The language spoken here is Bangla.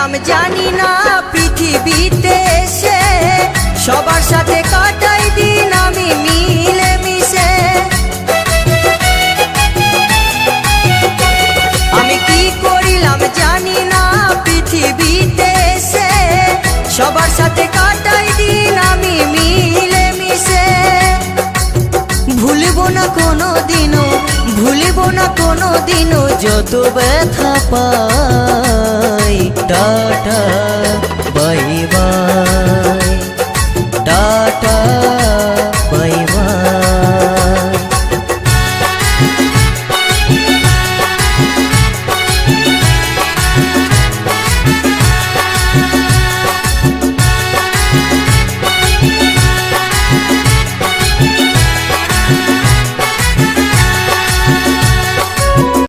করিলাম জানি না পৃথিবীতে এসে সবার সাথে কাটাই দিন আমি মিলে মিশে। আমি কি করিলাম জানি না পৃথিবীতে এসে সবার সাথে কাটাই দিন আমি মিলে মিশে। ভুলবো না কোনো দিনও, ভুলবো না কোনো দিনও যত ব্যথা পাই। টাটা।